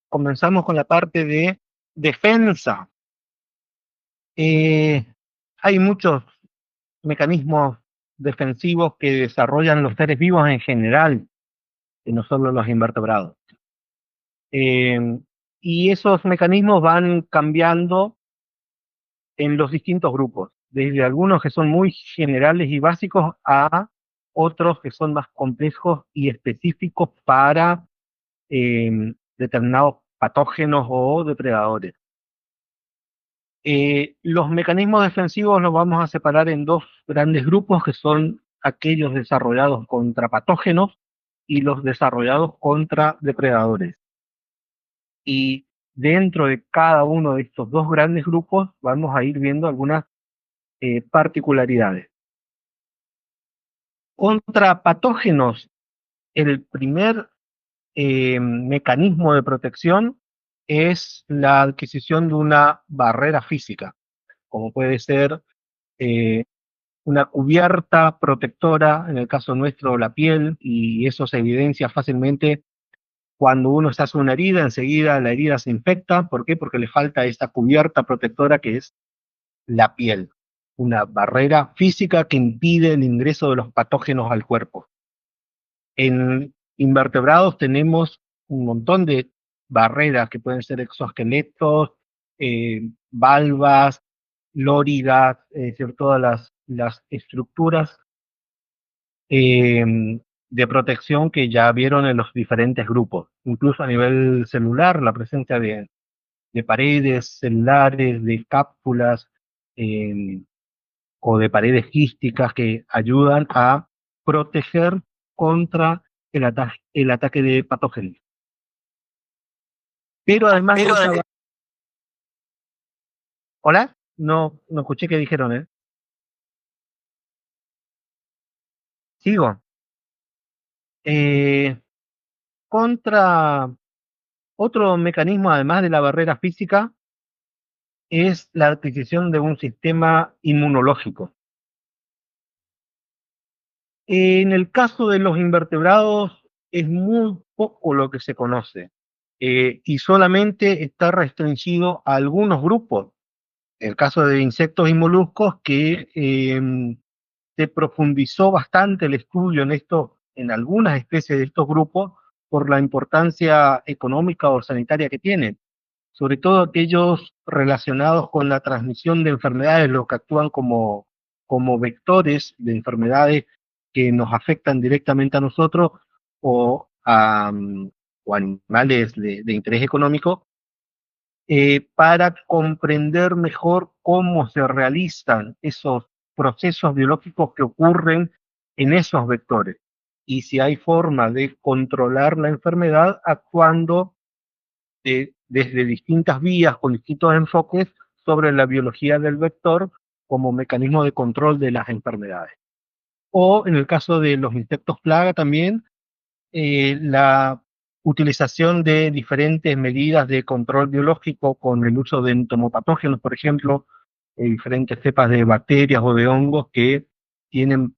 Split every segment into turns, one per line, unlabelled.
comenzamos con la parte de defensa. Hay muchos mecanismos defensivos que desarrollan los seres vivos en general, y no solo los invertebrados. Y esos mecanismos van cambiando en los distintos grupos, desde algunos que son muy generales y básicos a otros que son más complejos y específicos para determinados patógenos o depredadores. Los mecanismos defensivos los vamos a separar en dos grandes grupos, que son aquellos desarrollados contra patógenos y los desarrollados contra depredadores. Y dentro de cada uno de estos dos grandes grupos vamos a ir viendo algunas particularidades. Contra patógenos, el primer mecanismo de protección es la adquisición de una barrera física, como puede ser una cubierta protectora, en el caso nuestro la piel, y eso se evidencia fácilmente cuando uno se hace una herida, enseguida la herida se infecta. ¿Por qué? Porque le falta esta cubierta protectora que es la piel, una barrera física que impide el ingreso de los patógenos al cuerpo. En invertebrados tenemos un montón de barreras que pueden ser exoesqueletos, valvas, lóridas, es decir, todas las estructuras de protección que ya vieron en los diferentes grupos. Incluso a nivel celular, la presencia de paredes celulares, de cápsulas o de paredes quísticas que ayudan a proteger contra el ataque de patógenos. Pero además de esa... ¿Hola? No escuché qué dijeron, ¿eh? Sigo. Contra otro mecanismo, además de la barrera física, es la adquisición de un sistema inmunológico. En el caso de los invertebrados es muy poco lo que se conoce y solamente está restringido a algunos grupos. El caso de insectos y moluscos, que se profundizó bastante el estudio en algunas especies de estos grupos por la importancia económica o sanitaria que tienen, sobre todo aquellos relacionados con la transmisión de enfermedades, los que actúan como vectores de enfermedades que nos afectan directamente a nosotros o animales de interés económico, para comprender mejor cómo se realizan esos procesos biológicos que ocurren en esos vectores y si hay forma de controlar la enfermedad actuando desde distintas vías con distintos enfoques sobre la biología del vector como mecanismo de control de las enfermedades. O en el caso de los insectos plaga también, la utilización de diferentes medidas de control biológico con el uso de entomopatógenos, por ejemplo, diferentes cepas de bacterias o de hongos que tienen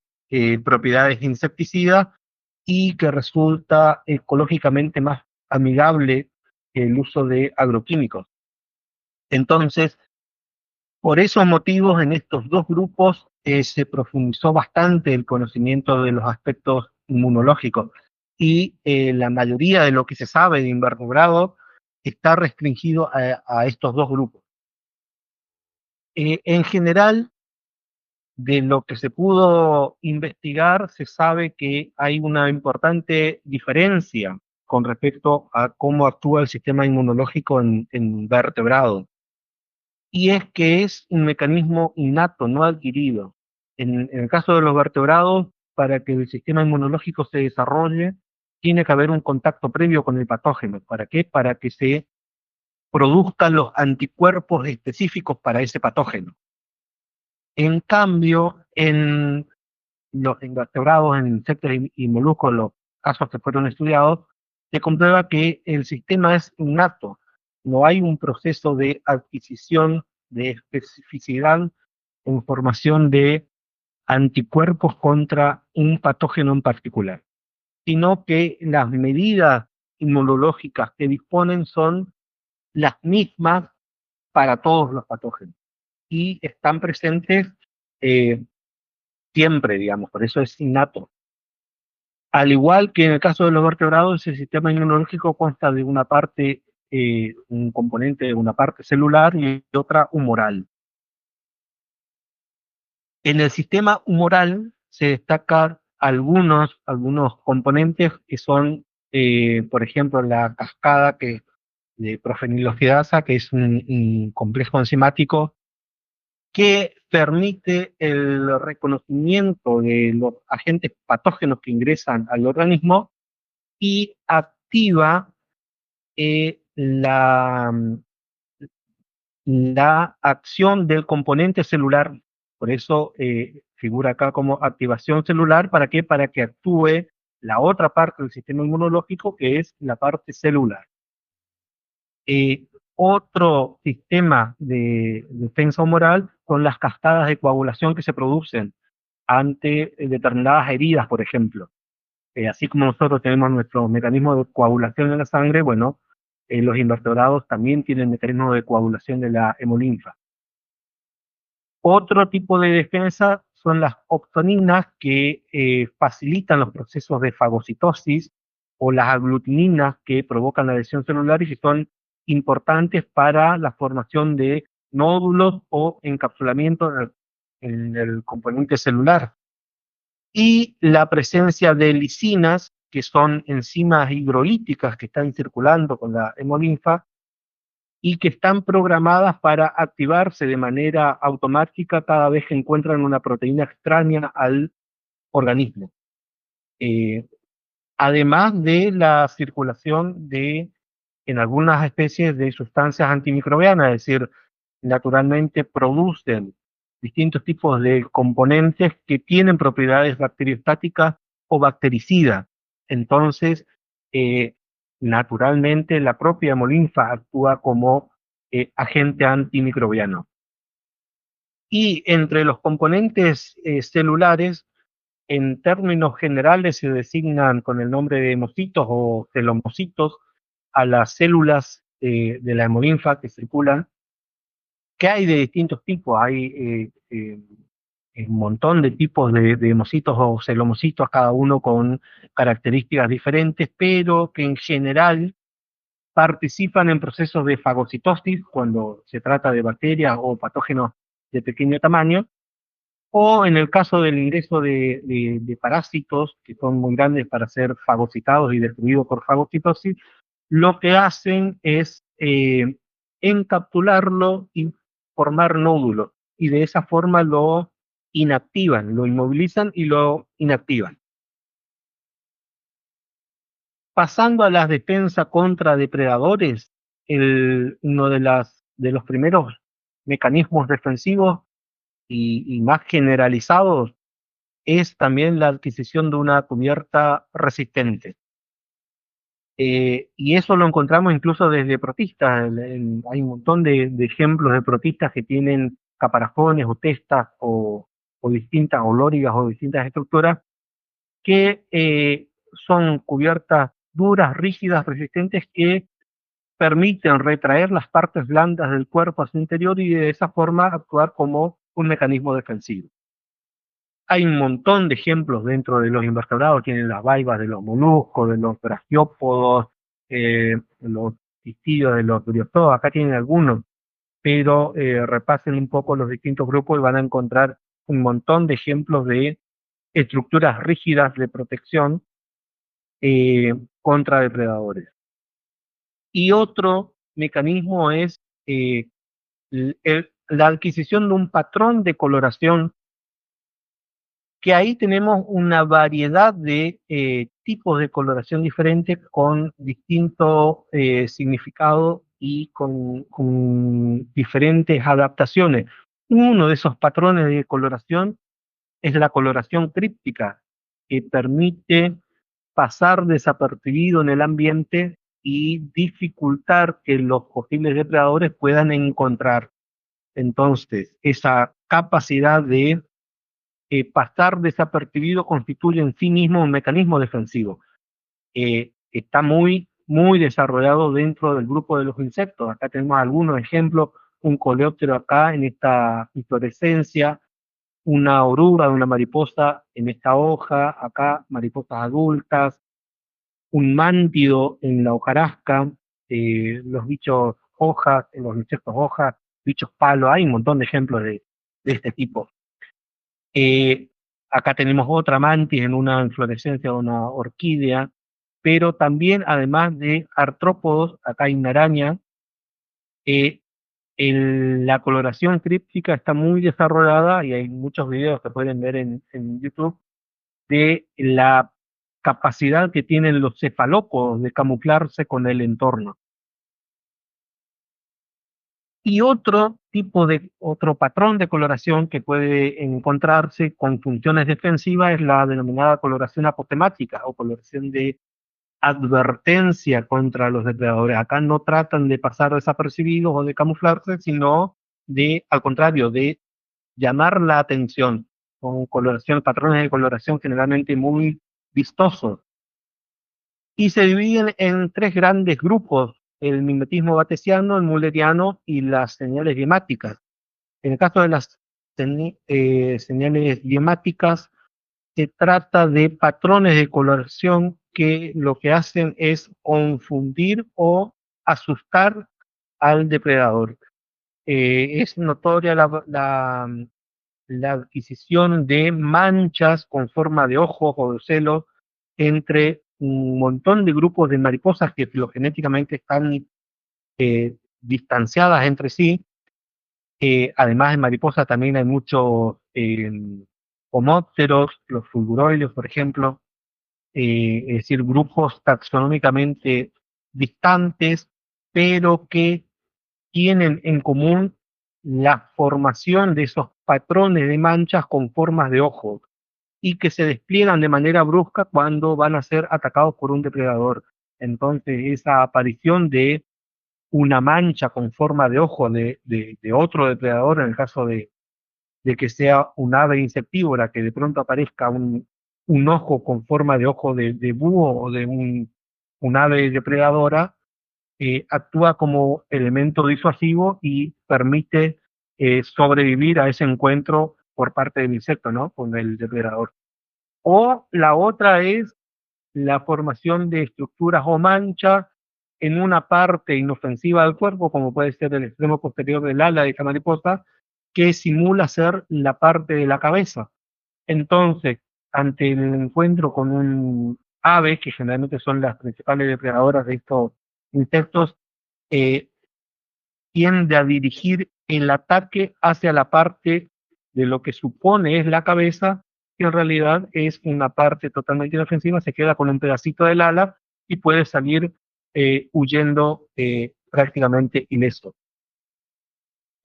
propiedades insecticidas y que resulta ecológicamente más amigable que el uso de agroquímicos. Entonces, por esos motivos, en estos dos grupos se profundizó bastante el conocimiento de los aspectos inmunológicos y la mayoría de lo que se sabe de invertebrados está restringido a estos dos grupos. En general, de lo que se pudo investigar, se sabe que hay una importante diferencia con respecto a cómo actúa el sistema inmunológico en vertebrados. Y es que es un mecanismo innato, no adquirido. En el caso de los vertebrados, para que el sistema inmunológico se desarrolle, tiene que haber un contacto previo con el patógeno. ¿Para qué? Para que se produzcan los anticuerpos específicos para ese patógeno. En cambio, en los invertebrados, en insectos y moluscos, los casos que fueron estudiados, se comprueba que el sistema es innato. No hay un proceso de adquisición de especificidad en formación de anticuerpos contra un patógeno en particular, sino que las medidas inmunológicas que disponen son las mismas para todos los patógenos y están presentes eh, siempre, digamos, por eso es innato. Al igual que en el caso de los vertebrados, el sistema inmunológico consta de una parte, un componente, una parte celular y otra humoral. En el sistema humoral se destacan algunos componentes que son, por ejemplo, la cascada de profenilogidasa, que es un complejo enzimático que permite el reconocimiento de los agentes patógenos que ingresan al organismo y activa la acción del componente celular. Por eso figura acá como activación celular. ¿Para qué? Para que actúe la otra parte del sistema inmunológico, que es la parte celular. Otro sistema de defensa humoral son las cascadas de coagulación que se producen ante determinadas heridas, por ejemplo. Así como nosotros tenemos nuestro mecanismo de coagulación en la sangre, bueno, los invertebrados también tienen mecanismo de coagulación de la hemolinfa. Otro tipo de defensa son las opsoninas que facilitan los procesos de fagocitosis o las aglutininas que provocan la lesión celular y que son importantes para la formación de nódulos o encapsulamiento en el componente celular. Y la presencia de lisinas, que son enzimas hidrolíticas que están circulando con la hemolinfa, y que están programadas para activarse de manera automática cada vez que encuentran una proteína extraña al organismo. Eh, Además de la circulación en algunas especies de sustancias antimicrobianas, es decir, naturalmente producen distintos tipos de componentes que tienen propiedades bacteriostáticas o bactericidas. Entonces, eh, naturalmente la propia hemolinfa actúa como agente antimicrobiano. Y entre los componentes celulares, en términos generales se designan con el nombre de hemocitos o telomocitos a las células de la hemolinfa que circulan, que hay de distintos tipos. Hay un montón de tipos de hemocitos o celomocitos, cada uno con características diferentes, pero que en general participan en procesos de fagocitosis cuando se trata de bacterias o patógenos de pequeño tamaño, o en el caso del ingreso de parásitos que son muy grandes para ser fagocitados y destruidos por fagocitosis, lo que hacen es encapsularlo y formar nódulos, y de esa forma lo inactivan, lo inmovilizan y lo inactivan. Pasando a las defensas contra depredadores, uno de los primeros mecanismos defensivos y más generalizados es también la adquisición de una cubierta resistente. Y eso lo encontramos incluso desde protistas. Hay un montón de ejemplos de protistas que tienen caparazones o testas o distintas, o lórigas o distintas estructuras que son cubiertas duras, rígidas, resistentes, que permiten retraer las partes blandas del cuerpo a su interior y de esa forma actuar como un mecanismo defensivo. Hay un montón de ejemplos dentro de los invertebrados, tienen las valvas de los moluscos, de los brachiópodos, los cistidios de los briozoos, acá tienen algunos, pero repasen un poco los distintos grupos y van a encontrar un montón de ejemplos de estructuras rígidas de protección contra depredadores. Y otro mecanismo es la adquisición de un patrón de coloración, que ahí tenemos una variedad de tipos de coloración diferentes con distinto significado y con diferentes adaptaciones. Uno de esos patrones de coloración es la coloración críptica, que permite pasar desapercibido en el ambiente y dificultar que los posibles depredadores puedan encontrar. Entonces, esa capacidad de pasar desapercibido constituye en sí mismo un mecanismo defensivo. Está muy, muy desarrollado dentro del grupo de los insectos. Acá tenemos algunos ejemplos, un coleóptero acá en esta inflorescencia, una oruga de una mariposa en esta hoja, acá mariposas adultas, un mántido en la hojarasca, los bichos hojas, los insectos hojas, bichos palo, hay un montón de ejemplos de este tipo. Eh, Acá tenemos otra mantis en una inflorescencia de una orquídea, pero también, además de artrópodos, acá hay una araña. eh, la coloración críptica está muy desarrollada y hay muchos videos que pueden ver en YouTube de la capacidad que tienen los cefalópodos de camuflarse con el entorno. Y otro patrón de coloración que puede encontrarse con funciones defensivas es la denominada coloración apotemática o coloración de advertencia contra los depredadores. Acá no tratan de pasar desapercibidos o de camuflarse, sino de, al contrario, de llamar la atención con coloración, patrones de coloración generalmente muy vistosos. Y se dividen en tres grandes grupos: el mimetismo batesiano, el mulleriano y las señales diemáticas. En el caso de las señales diemáticas, se trata de patrones de coloración que lo que hacen es confundir o asustar al depredador. Es notoria la adquisición de manchas con forma de ojos o de celos entre un montón de grupos de mariposas que filogenéticamente están distanciadas entre sí. Además de mariposas también hay muchos homópteros, los fulguroides, por ejemplo, es decir, grupos taxonómicamente distantes, pero que tienen en común la formación de esos patrones de manchas con formas de ojos y que se despliegan de manera brusca cuando van a ser atacados por un depredador. Entonces, esa aparición de una mancha con forma de ojo de otro depredador, en el caso de que sea un ave insectívora, que de pronto aparezca un ojo con forma de ojo de búho o de un ave depredadora, actúa como elemento disuasivo y permite sobrevivir a ese encuentro por parte del insecto, ¿no? Con el depredador. O la otra es la formación de estructuras o manchas en una parte inofensiva del cuerpo, como puede ser el extremo posterior del ala de esta mariposa, que simula ser la parte de la cabeza. Entonces, ante el encuentro con un ave, que generalmente son las principales depredadoras de estos insectos, eh, tiende a dirigir el ataque hacia la parte de lo que supone es la cabeza, que en realidad es una parte totalmente inofensiva, se queda con un pedacito del ala y puede salir huyendo prácticamente ileso.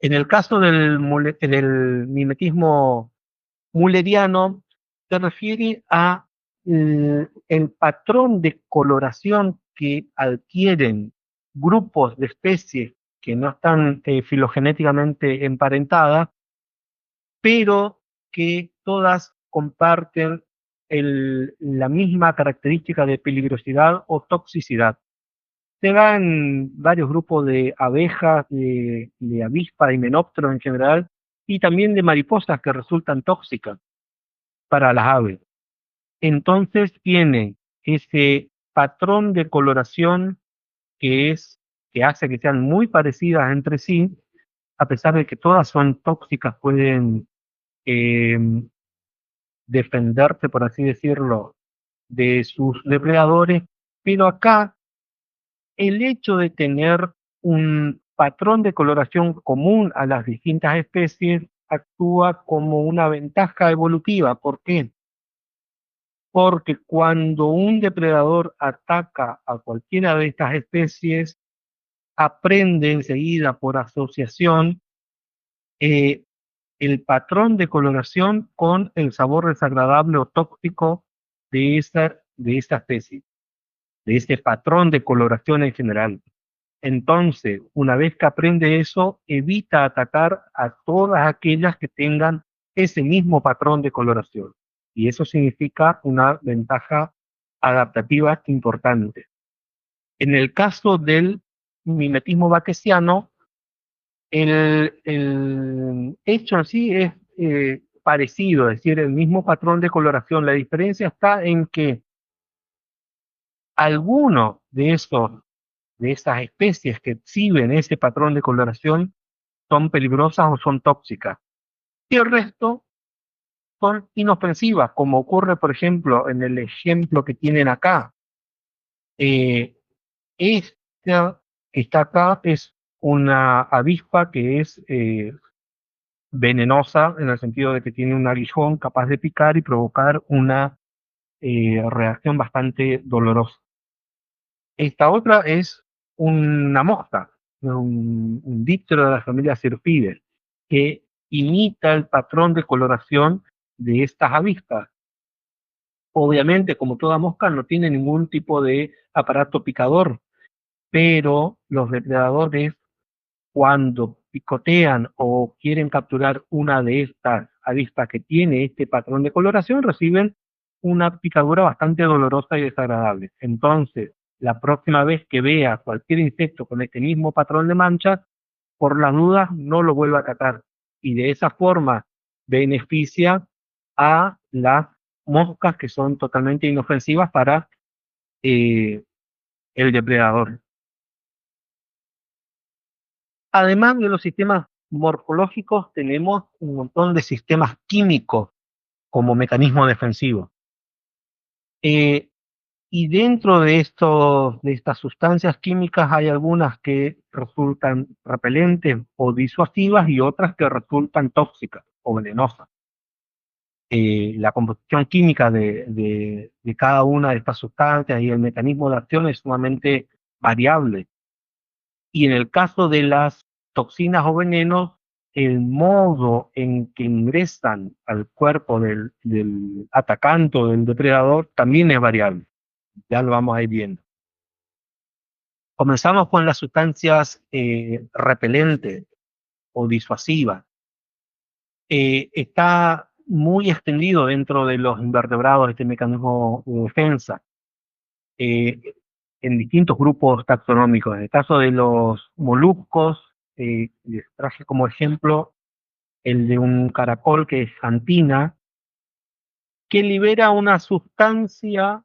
En el caso del mimetismo mulleriano, se refiere a el patrón de coloración que adquieren grupos de especies que no están filogenéticamente emparentadas, pero que todas comparten la misma característica de peligrosidad o toxicidad. Se dan varios grupos de abejas, de avispas, y himenópteros en general, y también de mariposas que resultan tóxicas para las aves. Entonces tiene ese patrón de coloración que hace que sean muy parecidas entre sí, a pesar de que todas son tóxicas, pueden eh, defenderse, por así decirlo, de sus depredadores, pero acá el hecho de tener un patrón de coloración común a las distintas especies actúa como una ventaja evolutiva. ¿Por qué? Porque cuando un depredador ataca a cualquiera de estas especies, aprende enseguida por asociación eh, el patrón de coloración con el sabor desagradable o tóxico de esa especie, de ese patrón de coloración en general. Entonces, una vez que aprende eso, evita atacar a todas aquellas que tengan ese mismo patrón de coloración. Y eso significa una ventaja adaptativa importante. En el caso del mimetismo bakesiano, el hecho en sí es parecido, es decir, el mismo patrón de coloración. La diferencia está en que algunos de esas especies que exhiben ese patrón de coloración son peligrosas o son tóxicas. Y el resto son inofensivas, como ocurre, por ejemplo, en el ejemplo que tienen acá. Eh, esta que está acá es una avispa que es venenosa en el sentido de que tiene un aguijón capaz de picar y provocar una reacción bastante dolorosa. Esta otra es una mosca, un díptero de la familia Syrphidae, que imita el patrón de coloración de estas avispas. Obviamente, como toda mosca, no tiene ningún tipo de aparato picador, pero los depredadores, cuando picotean o quieren capturar una de estas avispas que tiene este patrón de coloración, reciben una picadura bastante dolorosa y desagradable. Entonces, la próxima vez que vea cualquier insecto con este mismo patrón de manchas, por las dudas no lo vuelva a atacar. Y de esa forma beneficia a las moscas que son totalmente inofensivas para eh, el depredador. Además de los sistemas morfológicos, tenemos un montón de sistemas químicos como mecanismo defensivo. Eh, y dentro de estas sustancias químicas hay algunas que resultan repelentes o disuasivas y otras que resultan tóxicas o venenosas. La composición química de cada una de estas sustancias y el mecanismo de acción es sumamente variable. Y en el caso de las toxinas o venenos, el modo en que ingresan al cuerpo del atacante o del depredador también es variable. Ya lo vamos a ir viendo. Comenzamos con las sustancias repelentes o disuasivas. Está muy extendido dentro de los invertebrados este mecanismo de defensa. eh, en distintos grupos taxonómicos. En el caso de los moluscos, les traje como ejemplo el de un caracol que es xantina, que libera una sustancia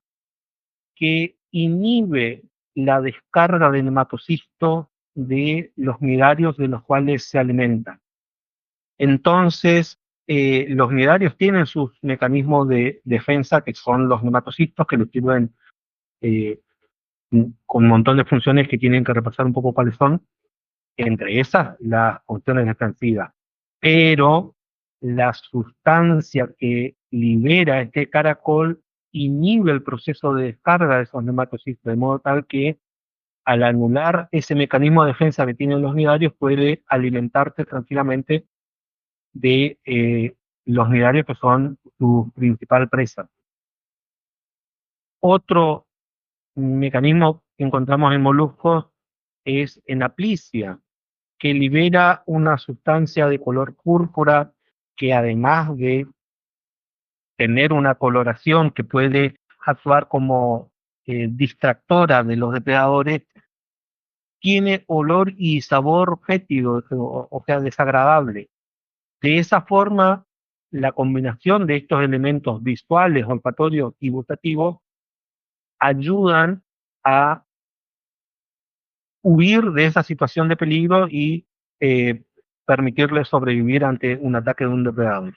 que inhibe la descarga de nematocisto de los nidarios de los cuales se alimentan. Entonces, los nidarios tienen sus mecanismos de defensa, que son los nematocistos, que los sirven eh, con un montón de funciones que tienen que repasar un poco cuáles son, entre esas las funciones defensivas. Pero la sustancia que libera este caracol inhibe el proceso de descarga de esos nematocistos, de modo tal que al anular ese mecanismo de defensa que tienen los nidarios, puede alimentarse tranquilamente de los nidarios que son su principal presa. Otro mecanismo que encontramos en moluscos es en aplicia, que libera una sustancia de color púrpura que, además de tener una coloración que puede actuar como distractora de los depredadores, tiene olor y sabor fétido, o sea, desagradable. De esa forma, la combinación de estos elementos visuales, olfatorios y gustativos ayudan a huir de esa situación de peligro y permitirle sobrevivir ante un ataque de un depredador.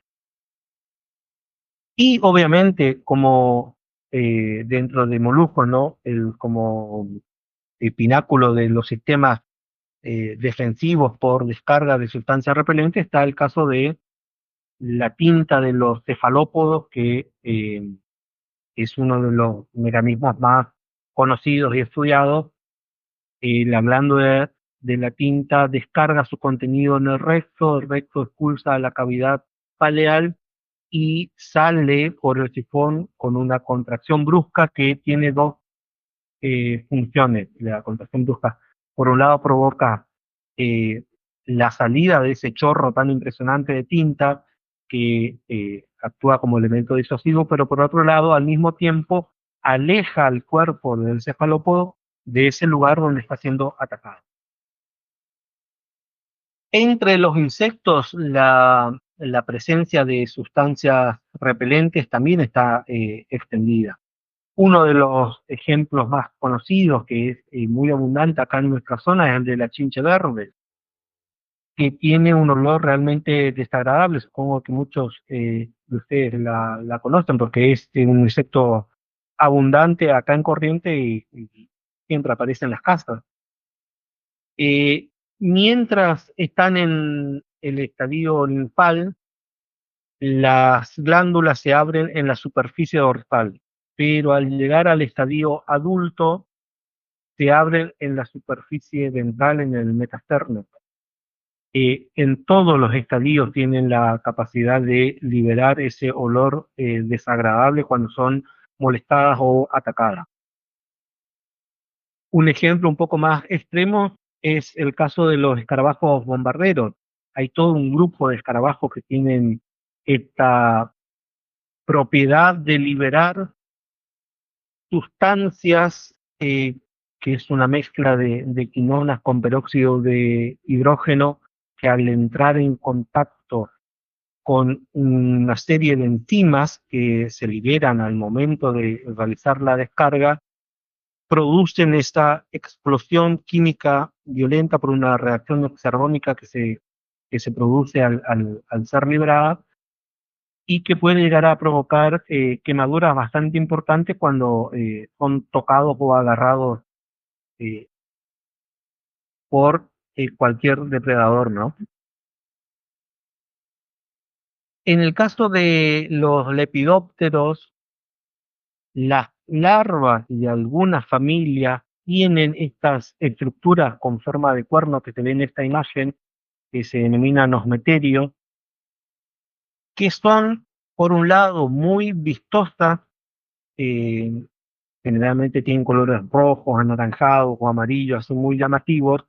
Y obviamente, como dentro de moluscos, ¿no? Como el pináculo de los sistemas defensivos por descarga de sustancias repelentes, está el caso de la tinta de los cefalópodos, que es uno de los mecanismos más conocidos y estudiados. Hablando de la tinta, descarga su contenido en el recto expulsa a la cavidad paleal y sale por el sifón con una contracción brusca que tiene dos funciones. La contracción brusca, por un lado, provoca eh, la salida de ese chorro tan impresionante de tinta que actúa como elemento disuasivo, pero por otro lado, al mismo tiempo, aleja al cuerpo del cefalópodo de ese lugar donde está siendo atacado. Entre los insectos, la presencia de sustancias repelentes también está extendida. Uno de los ejemplos más conocidos, que es muy abundante acá en nuestra zona, es el de la chinche verde, que tiene un olor realmente desagradable. Supongo que muchos de ustedes la conocen porque es un insecto abundante acá en Corriente y siempre aparece en las casas. Eh, Mientras están en el estadio linfal, las glándulas se abren en la superficie dorsal, pero al llegar al estadio adulto, se abren en la superficie ventral, en el metasterno. En todos los estadios tienen la capacidad de liberar ese olor desagradable cuando son molestadas o atacadas. Un ejemplo un poco más extremo es el caso de los escarabajos bombarderos. Hay todo un grupo de escarabajos que tienen esta propiedad de liberar sustancias que es una mezcla de quinonas con peróxido de hidrógeno, que al entrar en contacto con una serie de enzimas que se liberan al momento de realizar la descarga, producen esta explosión química violenta por una reacción exergónica que se produce al ser liberada y que puede llegar a provocar quemaduras bastante importantes cuando son tocados o agarrados eh, por cualquier depredador, ¿no? En el caso de los lepidópteros, las larvas de algunas familias tienen estas estructuras con forma de cuerno que se ven en esta imagen, que se denominan osmeterios, que son, por un lado, muy vistosas, eh, generalmente tienen colores rojos, anaranjados o amarillos, son muy llamativos.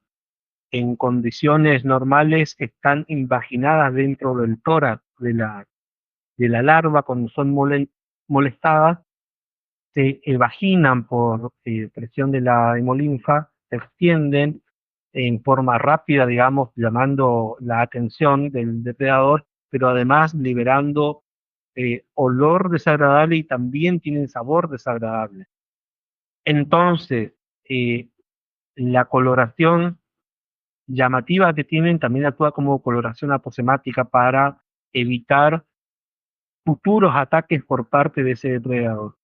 En condiciones normales están invaginadas dentro del tórax de la larva cuando son molestadas, se evaginan por presión de la hemolinfa, se extienden en forma rápida, digamos, llamando la atención del depredador, pero además liberando olor desagradable y también tienen sabor desagradable. Entonces, eh, la coloración llamativa que tienen también actúa como coloración aposemática para evitar futuros ataques por parte de ese depredador.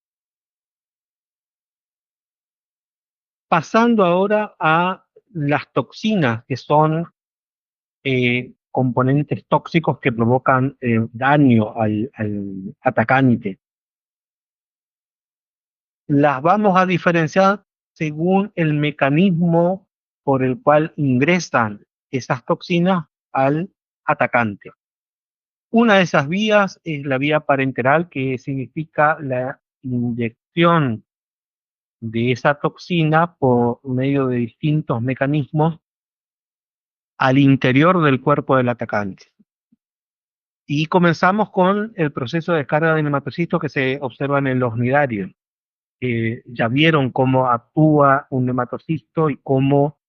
Pasando ahora a las toxinas, que son componentes tóxicos que provocan daño al atacante. Las vamos a diferenciar según el mecanismo por el cual ingresan esas toxinas al atacante. Una de esas vías es la vía parenteral, que significa la inyección de esa toxina por medio de distintos mecanismos al interior del cuerpo del atacante. Y comenzamos con el proceso de descarga de nematocitos que se observan en los nidarios. Ya vieron cómo actúa un nematocisto y cómo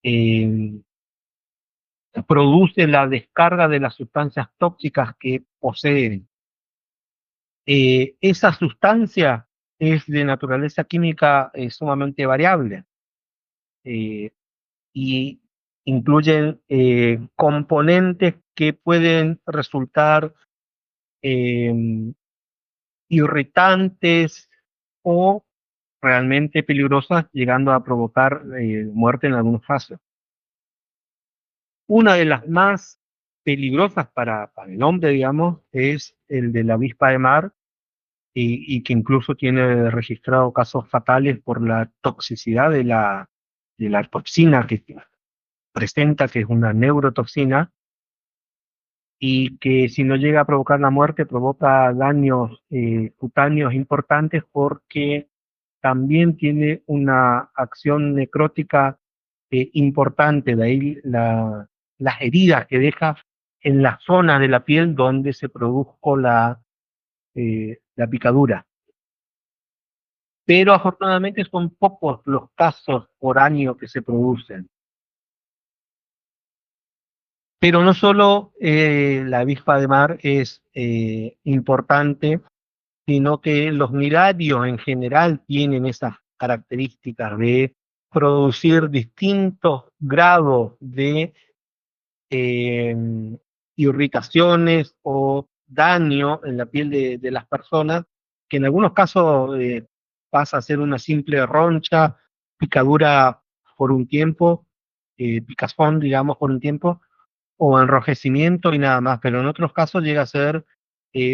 eh, produce la descarga de las sustancias tóxicas que poseen. Esa sustancia es de naturaleza química sumamente variable eh, y incluyen componentes que pueden resultar eh, irritantes o realmente peligrosas, llegando a provocar muerte en algunos casos. Una de las más peligrosas para el hombre, digamos, es el de la avispa de mar, y que incluso tiene registrado casos fatales por la toxicidad de la toxina que presenta, que es una neurotoxina, y que si no llega a provocar la muerte, provoca daños cutáneos importantes porque también tiene una acción necrótica importante, de ahí las heridas que deja en la zona de la piel donde se produjo la picadura. pero afortunadamente son pocos los casos por año que se producen. Pero no solo la avispa de mar es importante, sino que los nidarios en general tienen esas características de producir distintos grados de eh, irritaciones o daño en la piel de las personas, que en algunos casos pasa a ser una simple roncha, picadura por un tiempo, picazón, digamos, por un tiempo, o enrojecimiento y nada más, pero en otros casos llega a ser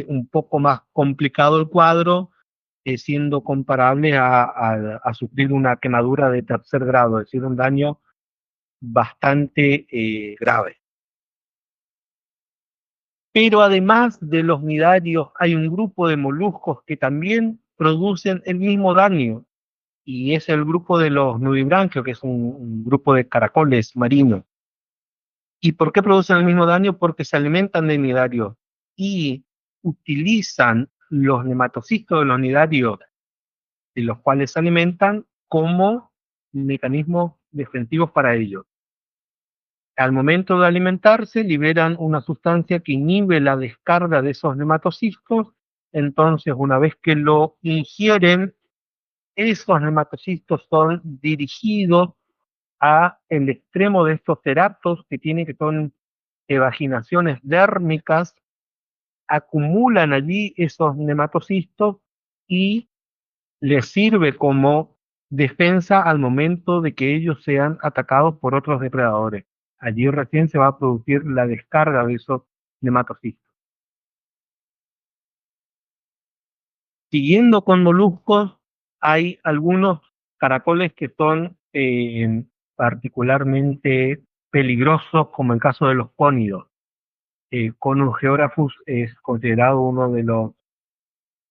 un poco más complicado el cuadro, siendo comparable a sufrir una quemadura de tercer grado, es decir, un daño bastante grave. Pero además de los nidarios, hay un grupo de moluscos que también producen el mismo daño, y es el grupo de los nudibranquios, que es un grupo de caracoles marinos. ¿Y por qué producen el mismo daño? Porque se alimentan de nidarios y utilizan los nematocistos de los nidarios de los cuales se alimentan como mecanismos defensivos para ellos. Al momento de alimentarse, liberan una sustancia que inhibe la descarga de esos nematocistos. Entonces, una vez que lo ingieren, esos nematocistos son dirigidos a el extremo de estos teraptos que tienen, que son evaginaciones dérmicas, acumulan allí esos nematocistos y les sirve como defensa al momento de que ellos sean atacados por otros depredadores. Allí recién se va a producir la descarga de esos nematocistos. Siguiendo con moluscos, hay algunos caracoles que son particularmente peligrosos, como el caso de los cónidos. Conus geographus es considerado uno de los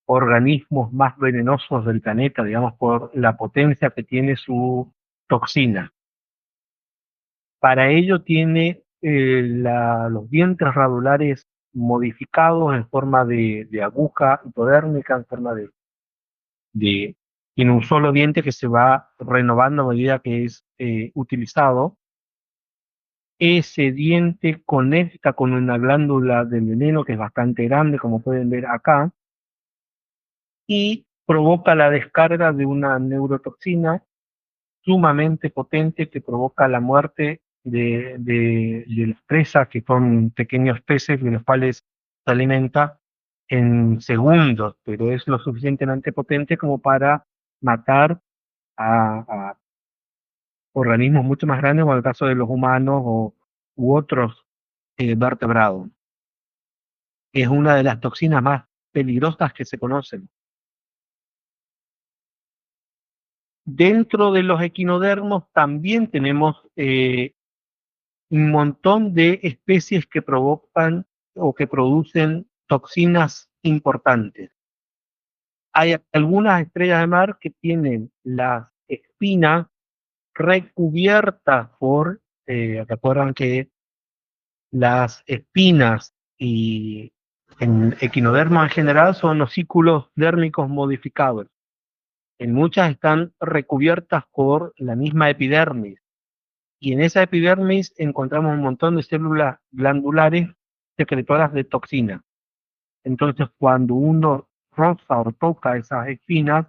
organismos más venenosos del planeta, digamos, por la potencia que tiene su toxina. Para ello tiene los dientes radulares modificados en forma de aguja hipodérmica, en forma de tiene un solo diente que se va renovando a medida que es utilizado. Ese diente conecta con una glándula de veneno que es bastante grande, como pueden ver acá, y provoca la descarga de una neurotoxina sumamente potente que provoca la muerte de las presas, que son pequeños peces de los cuales se alimenta en segundos, pero es lo suficientemente potente como para matar a organismos mucho más grandes, como el caso de los humanos u otros vertebrados. Es una de las toxinas más peligrosas que se conocen. Dentro de los equinodermos también tenemos un montón de especies que provocan o que producen toxinas importantes. Hay algunas estrellas de mar que tienen las espinas recubiertas por, recuerdan que las espinas y en equinodermos en general son osículos dérmicos modificados. En muchas están recubiertas por la misma epidermis. Y en esa epidermis encontramos un montón de células glandulares secretoras de toxina. Entonces, cuando uno roza o toca esas espinas,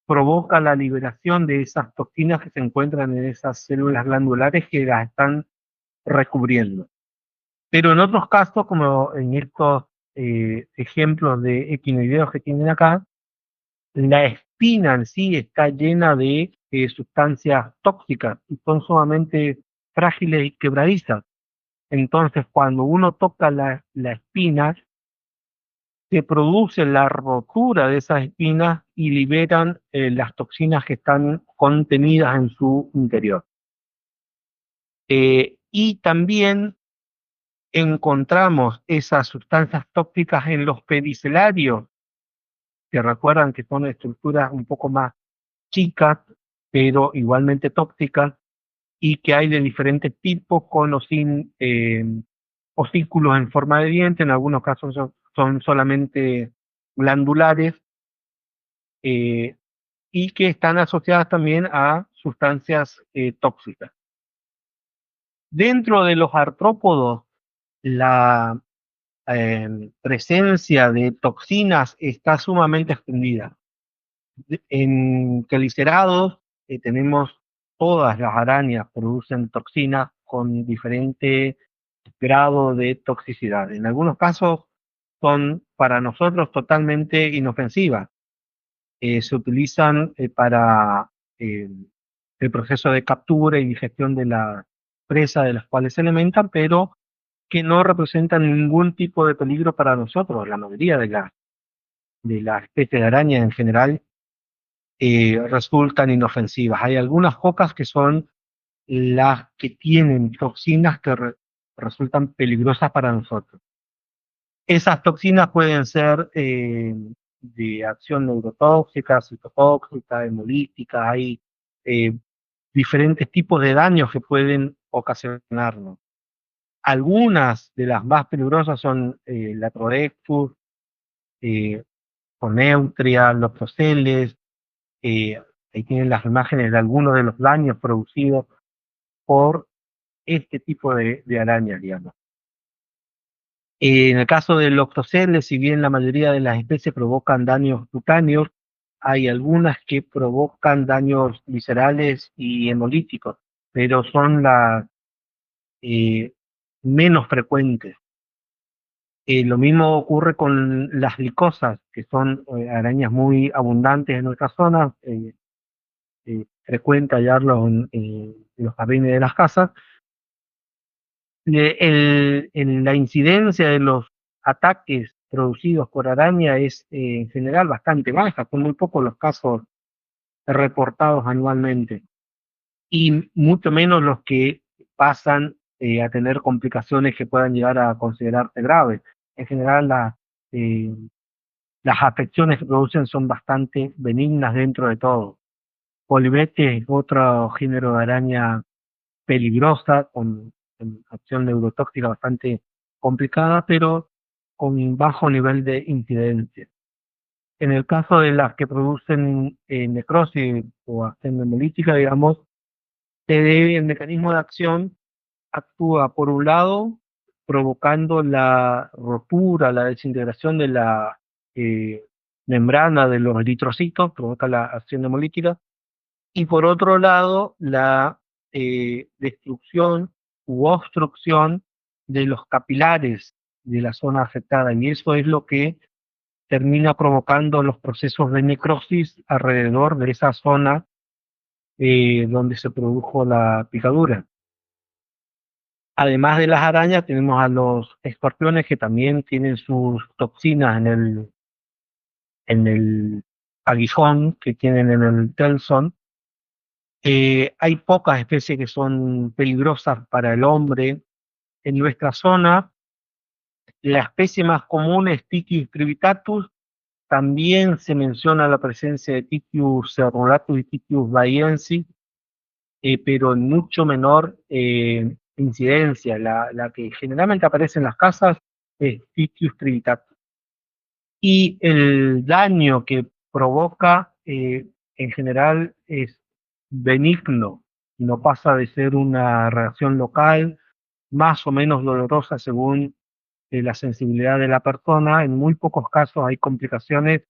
provoca la liberación de esas toxinas que se encuentran en esas células glandulares que las están recubriendo. Pero en otros casos, como en estos ejemplos de equinoideos que tienen acá, la espina en sí está llena de sustancias tóxicas y son sumamente frágiles y quebradizas. Entonces, cuando uno toca la espina, se produce la rotura de esas espinas y liberan las toxinas que están contenidas en su interior. Y también encontramos esas sustancias tóxicas en los pedicelarios, que recuerdan que son estructuras un poco más chicas, pero igualmente tóxicas, y que hay de diferentes tipos, con o sin osículos en forma de diente, en algunos casos son solamente glandulares, y que están asociadas también a sustancias tóxicas. Dentro de los artrópodos, la presencia de toxinas está sumamente extendida. En quelicerados tenemos todas las arañas producen toxinas con diferente grado de toxicidad. En algunos casos son para nosotros totalmente inofensivas. Se utilizan para el proceso de captura y digestión de la presa de las cuales se alimentan, pero que no representan ningún tipo de peligro para nosotros. La mayoría de las especies de araña en general resultan inofensivas. Hay algunas pocas que son las que tienen toxinas que resultan peligrosas para nosotros. Esas toxinas pueden ser de acción neurotóxica, citotóxica, hemolítica, hay eh, diferentes tipos de daños que pueden ocasionarnos. Algunas de las más peligrosas son la Prodectus, eh, Coneutria, los proceles, ahí tienen las imágenes de algunos de los daños producidos por este tipo de arañas, digamos. En el caso de los proceles, si bien la mayoría de las especies provocan daños cutáneos, hay algunas que provocan daños viscerales y hemolíticos, pero son las eh, menos frecuentes. Lo mismo ocurre con las licosas, que son arañas muy abundantes en nuestras zonas, frecuente hallarlos en los jardines de las casas. La incidencia de los ataques producidos por araña es en general bastante baja, son muy pocos los casos reportados anualmente, y mucho menos los que pasan a tener complicaciones que puedan llegar a considerarse graves. En general, eh, las afecciones que producen son bastante benignas dentro de todo. Polibete es otro género de araña peligrosa, con acción neurotóxica bastante complicada, pero con bajo nivel de incidencia. En el caso de las que producen necrosis o acción hemolítica, digamos, el mecanismo de acción actúa por un lado provocando la rotura, la desintegración de la eh, membrana de los eritrocitos, provoca la acción hemolítica, y por otro lado la destrucción u obstrucción de los capilares de la zona afectada, y eso es lo que termina provocando los procesos de necrosis alrededor de esa zona donde se produjo la picadura. Además de las arañas, tenemos a los escorpiones que también tienen sus toxinas en el aguijón que tienen en el telson. Hay pocas especies que son peligrosas para el hombre. En nuestra zona, la especie más común es Titius crivitatus. También se menciona la presencia de Titius cerulatus y Titius bahiensis, pero en mucho menor incidencia. La que generalmente aparece en las casas es Titius crivitatus. Y el daño que provoca en general es benigno, no pasa de ser una reacción local, más o menos dolorosa según la sensibilidad de la persona. En muy pocos casos hay complicaciones,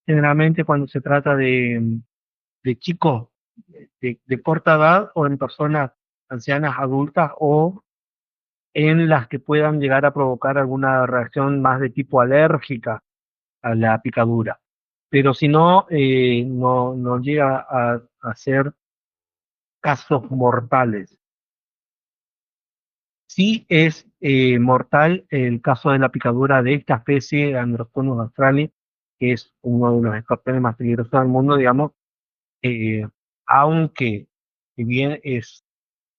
generalmente cuando se trata de chicos de corta edad o en personas ancianas adultas o en las que puedan llegar a provocar alguna reacción más de tipo alérgica a la picadura. Pero si no, no llega a ser casos mortales. Sí es mortal el caso de la picadura de esta especie, Androctonus australis, que es uno de los escorpiones más peligrosos del mundo, digamos, eh, aunque si bien es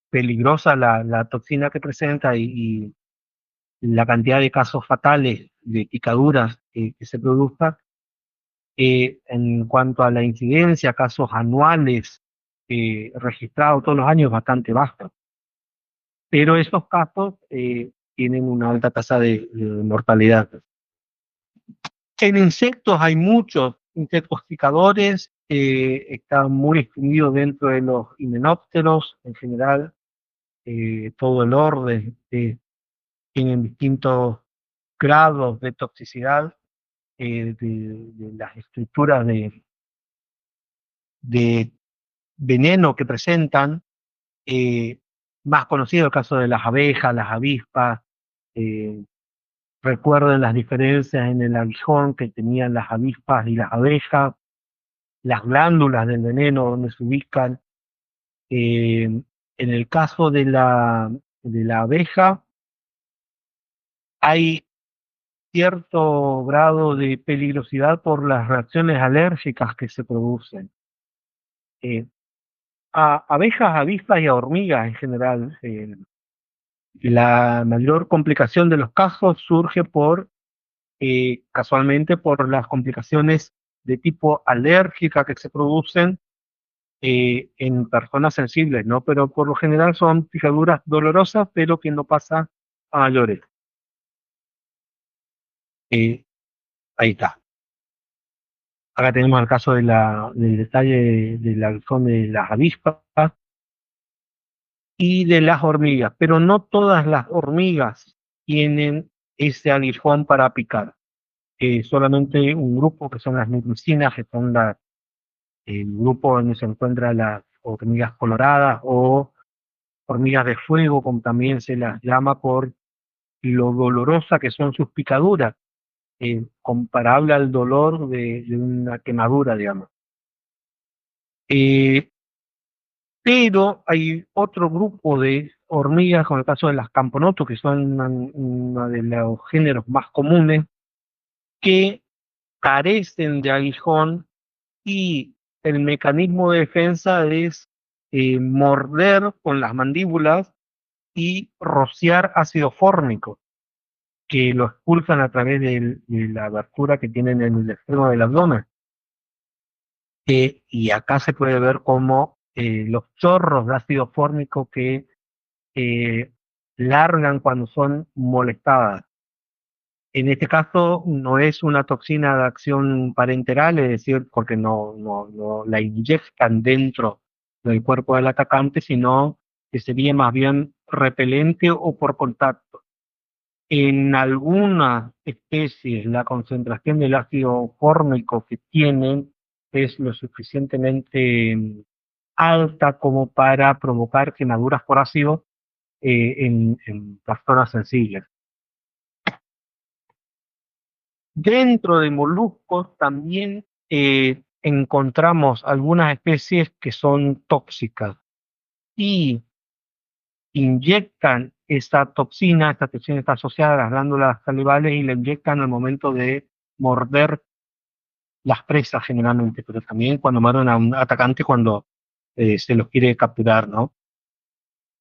peligrosa la toxina que presenta y la cantidad de casos fatales de picaduras que se produzcan, en cuanto a la incidencia, casos anuales registrados todos los años, es bastante bajo. Pero esos casos tienen una alta tasa de mortalidad. En insectos hay muchos insectos picadores, está muy extendido dentro de los himenópteros en general. Todo el orden tienen distintos grados de toxicidad de las estructuras de veneno que presentan. eh, Más conocido el caso de las abejas, las avispas. eh, Recuerden las diferencias en el aguijón que tenían las avispas y las abejas, las glándulas del veneno donde se ubican. En el caso de la abeja, hay cierto grado de peligrosidad por las reacciones alérgicas que se producen. Eh, a abejas, avispas y a hormigas en general, la mayor complicación de los casos surge casualmente por las complicaciones de tipo alérgica que se producen en personas sensibles, ¿no? Pero por lo general son picaduras dolorosas, pero que no pasan a mayores. Eh, Ahí está. Acá tenemos el caso del detalle del halcón de las avispas y de las hormigas, pero no todas las hormigas tienen ese aguijón para picar. Solamente un grupo que son las nutricinas, que son el grupo donde se encuentran las hormigas coloradas o hormigas de fuego, como también se las llama por lo dolorosa que son sus picaduras, comparable al dolor de una quemadura, digamos. Eh, pero hay otro grupo de hormigas, como el caso de las camponotus, que son uno de los géneros más comunes, que carecen de aguijón y el mecanismo de defensa es morder con las mandíbulas y rociar ácido fórmico, que lo expulsan a través de la abertura que tienen en el extremo del abdomen. Y acá se puede ver cómo los chorros de ácido fórmico que eh, largan cuando son molestadas. En este caso no es una toxina de acción parenteral, es decir, porque no la inyectan dentro del cuerpo del atacante, sino que sería más bien repelente o por contacto. En algunas especies la concentración del ácido fórmico que tienen es lo suficientemente alta como para provocar quemaduras por ácido en personas sensibles. Dentro de moluscos también encontramos algunas especies que son tóxicas y inyectan esta toxina está asociada a las glándulas salivales y la inyectan al momento de morder las presas generalmente, pero también cuando mueren a un atacante cuando se los quiere capturar, ¿no?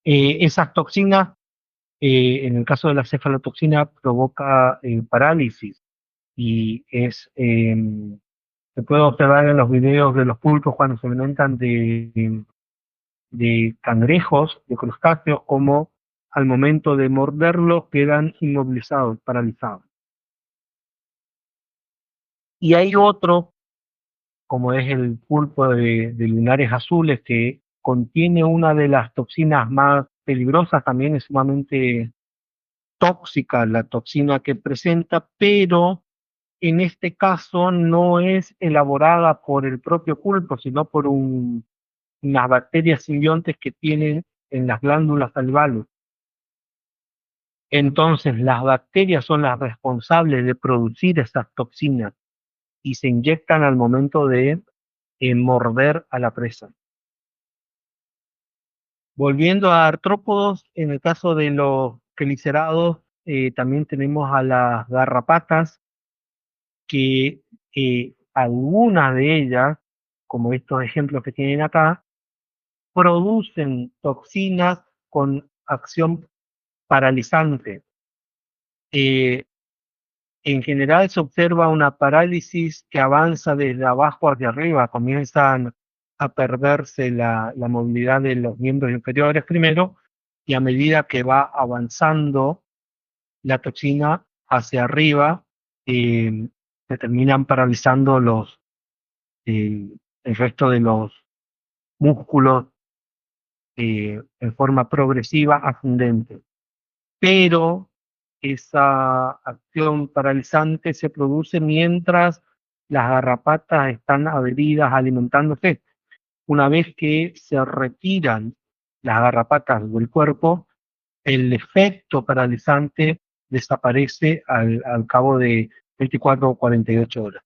Esas toxinas, en el caso de la cefalotoxina, provoca parálisis y se puede observar en los videos de los pulpos cuando se alimentan de cangrejos, de crustáceos, como al momento de morderlos quedan inmovilizados, paralizados. Y hay otro, como es el pulpo de lunares azules, que contiene una de las toxinas más peligrosas, también es sumamente tóxica la toxina que presenta, pero en este caso no es elaborada por el propio pulpo, sino por unas bacterias simbiontes que tienen en las glándulas salivales. Entonces, las bacterias son las responsables de producir esas toxinas y se inyectan al momento de morder a la presa. Volviendo a artrópodos, en el caso de los quelicerados, también tenemos a las garrapatas, que algunas de ellas, como estos ejemplos que tienen acá, producen toxinas con acción paralizante. Eh, en general se observa una parálisis que avanza desde abajo hacia arriba, comienzan a perderse la movilidad de los miembros inferiores primero, y a medida que va avanzando la toxina hacia arriba, se terminan paralizando el resto de los músculos en forma progresiva ascendente. Pero esa acción paralizante se produce mientras las garrapatas están adheridas alimentándose. Una vez que se retiran las garrapatas del cuerpo, el efecto paralizante desaparece al cabo de 24 o 48 horas.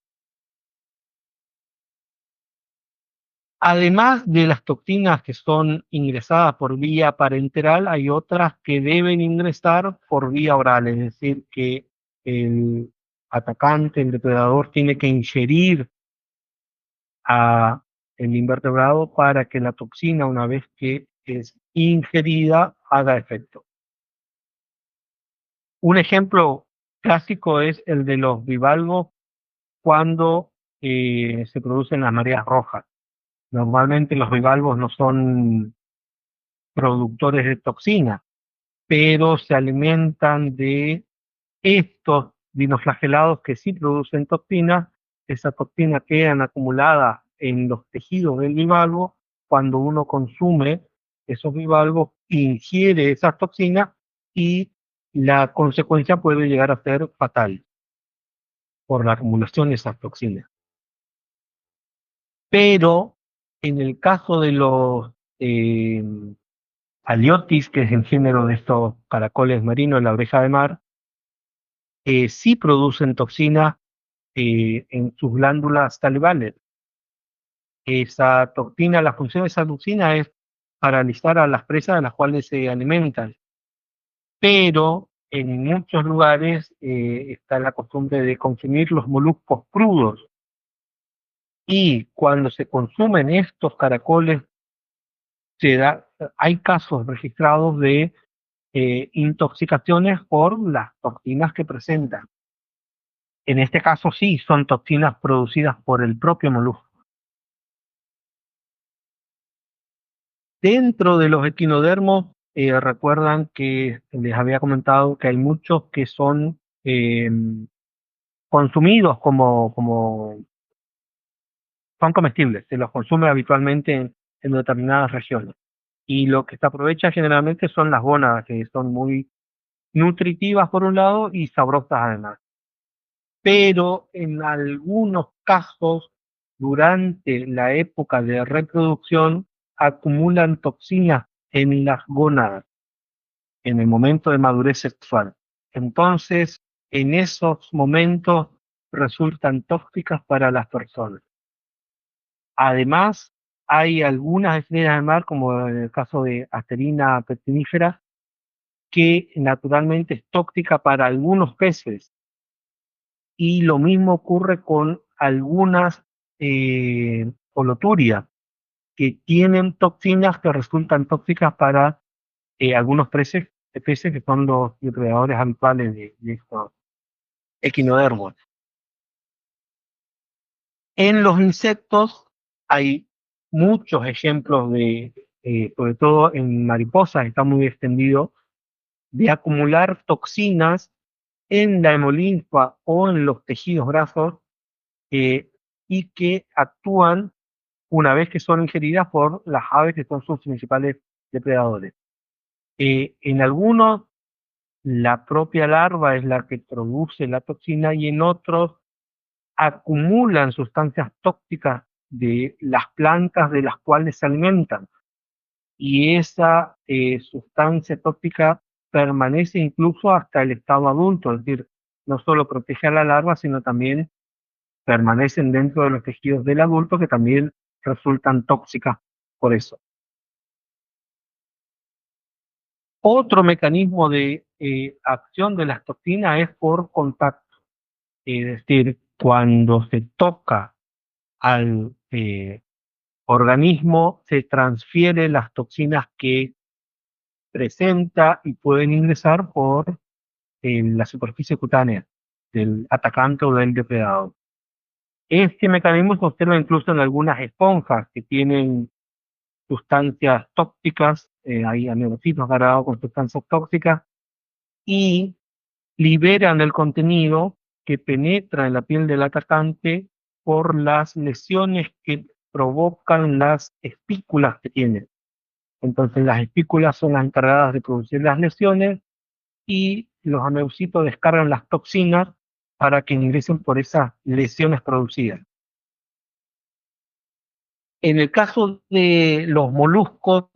Además de las toxinas que son ingresadas por vía parenteral, hay otras que deben ingresar por vía oral, es decir, que el atacante, el depredador, tiene que ingerir a el invertebrado para que la toxina, una vez que es ingerida, haga efecto. Un ejemplo clásico es el de los bivalvos cuando se producen las mareas rojas. Normalmente los bivalvos no son productores de toxina, pero se alimentan de estos dinoflagelados que sí producen toxina. Esas toxinas quedan acumuladas en los tejidos del bivalvo. Cuando uno consume esos bivalvos, ingiere esas toxinas y la consecuencia puede llegar a ser fatal por la acumulación de esas toxinas. Pero en el caso de los eh, Aliotis, que es el género de estos caracoles marinos, la oreja de mar, sí producen toxinas en sus glándulas salivales. Esa toxina, la función de esa toxina es paralizar a las presas de las cuales se alimentan, pero en muchos lugares está la costumbre de consumir los moluscos crudos, y cuando se consumen estos caracoles se da, hay casos registrados de intoxicaciones por las toxinas que presentan. En este caso sí, son toxinas producidas por el propio molusco. Dentro de los equinodermos, recuerdan que les había comentado que hay muchos que son consumidos como son comestibles, se los consume habitualmente en determinadas regiones. Y lo que se aprovecha generalmente son las gónadas, que son muy nutritivas por un lado y sabrosas además. Pero en algunos casos, durante la época de reproducción, acumulan toxinas en las gónadas, en el momento de madurez sexual. Entonces, en esos momentos resultan tóxicas para las personas. Además, hay algunas especies de mar, como en el caso de Asterina pectinifera, que naturalmente es tóxica para algunos peces. Y lo mismo ocurre con algunas holoturias, que tienen toxinas que resultan tóxicas para algunos peces que son los depredadores habituales de estos equinodermos. En los insectos hay muchos ejemplos sobre todo en mariposas está muy extendido, de acumular toxinas en la hemolinfa o en los tejidos grasos, eh, y que actúan una vez que son ingeridas por las aves que son sus principales depredadores. En algunos, la propia larva es la que produce la toxina, y en otros acumulan sustancias tóxicas de las plantas de las cuales se alimentan. Y esa sustancia tóxica permanece incluso hasta el estado adulto, es decir, no solo protege a la larva, sino también permanecen dentro de los tejidos del adulto, que también resultan tóxicas por eso. Otro mecanismo de acción de las toxinas es por contacto, es decir, cuando se toca al organismo, se transfieren las toxinas que presenta y pueden ingresar por la superficie cutánea del atacante o del depredador. Este mecanismo se observa incluso en algunas esponjas que tienen sustancias tóxicas, hay amebocitos agarrados con sustancias tóxicas, y liberan el contenido que penetra en la piel del atacante por las lesiones que provocan las espículas que tienen. Entonces las espículas son las encargadas de producir las lesiones y los amebocitos descargan las toxinas para que ingresen por esas lesiones producidas. En el caso de los moluscos,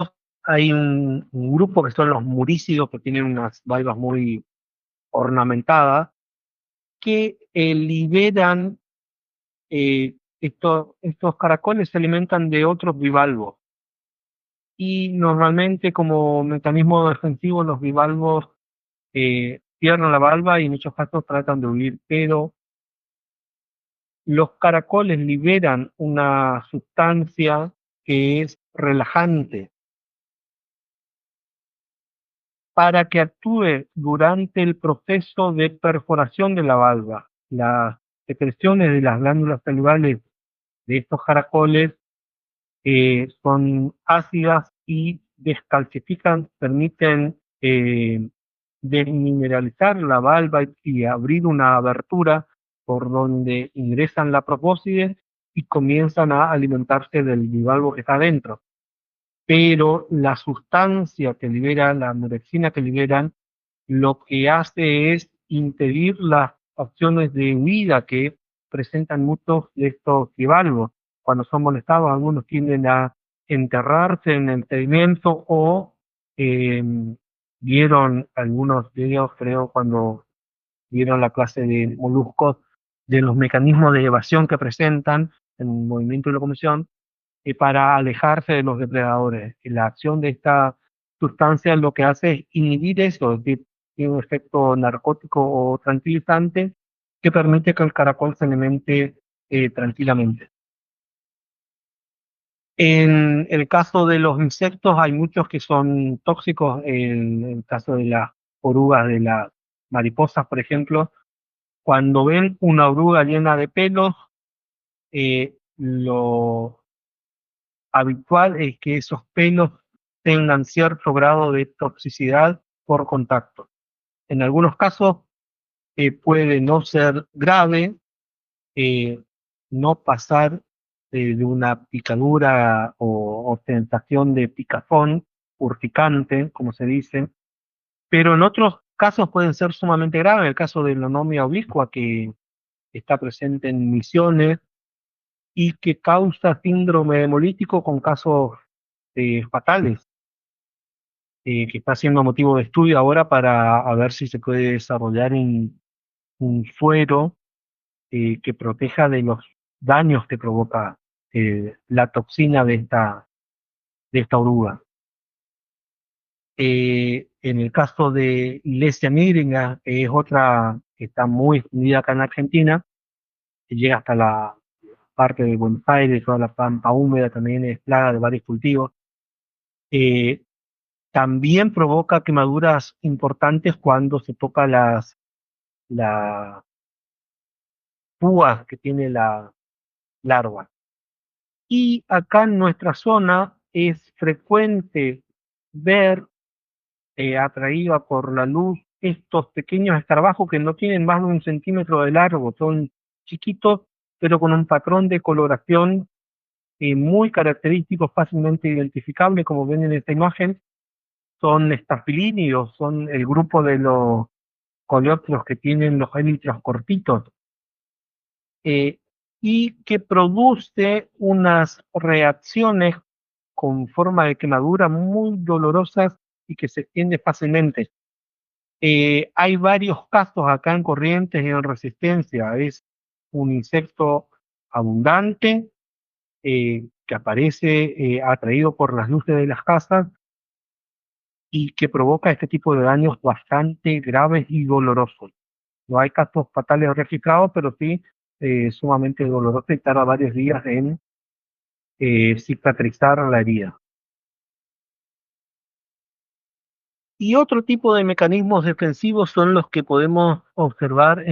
hay un grupo que son los murícidos, que tienen unas valvas muy ornamentadas, que liberan, estos caracoles se alimentan de otros bivalvos. Y normalmente como mecanismo defensivo los bivalvos cierran la valva y en muchos casos tratan de huir, pero los caracoles liberan una sustancia que es relajante para que actúe durante el proceso de perforación de la valva. Las secreciones de las glándulas salivales de estos caracoles son ácidas y descalcifican, permiten desmineralizar la valva y abrir una abertura por donde ingresan la probóscides y comienzan a alimentarse del bivalvo que está adentro. Pero la sustancia que libera, la murexina que liberan, lo que hace es impedir las opciones de huida que presentan muchos de estos bivalvos. Cuando son molestados, algunos tienden a enterrarse en el sedimento o eh, vieron algunos videos, creo, cuando vieron la clase de moluscos, de los mecanismos de evasión que presentan en el movimiento de locomoción para alejarse de los depredadores. Y la acción de esta sustancia lo que hace es inhibir eso, es decir, tiene un efecto narcótico o tranquilizante que permite que el caracol se alimente tranquilamente. En el caso de los insectos hay muchos que son tóxicos, en el caso de las orugas, de las mariposas, por ejemplo, cuando ven una oruga llena de pelos, lo habitual es que esos pelos tengan cierto grado de toxicidad por contacto. En algunos casos puede no ser grave, eh, no pasar de una picadura o sensación de picazón, urticante, como se dice, pero en otros casos pueden ser sumamente graves. En el caso de la anomia oblicua, que está presente en Misiones y que causa síndrome hemolítico con casos fatales, que está siendo motivo de estudio ahora para a ver si se puede desarrollar un suero que proteja de los daños que provoca la toxina de esta oruga. En el caso de Ilesia nigringa, que es otra que está muy extendida acá en Argentina, que llega hasta la parte de Buenos Aires, toda la pampa húmeda, también es plaga de varios cultivos. eh, También provoca quemaduras importantes cuando se toca las púas que tiene la larva. Y acá en nuestra zona es frecuente ver, atraída por la luz, estos pequeños escarabajos que no tienen más de 1 centímetro de largo, son chiquitos, pero con un patrón de coloración muy característico, fácilmente identificable, como ven en esta imagen. Son estafilínidos, son el grupo de los coleópteros que tienen los élitros cortitos, eh, y que produce unas reacciones con forma de quemadura muy dolorosas y que se extiende fácilmente. Hay varios casos acá en Corrientes y en Resistencia. Es un insecto abundante que aparece atraído por las luces de las casas y que provoca este tipo de daños bastante graves y dolorosos. No hay casos fatales registrados, pero sí sumamente doloroso y tarda varios días en cicatrizar la herida. Y otro tipo de mecanismos defensivos son los que podemos observar,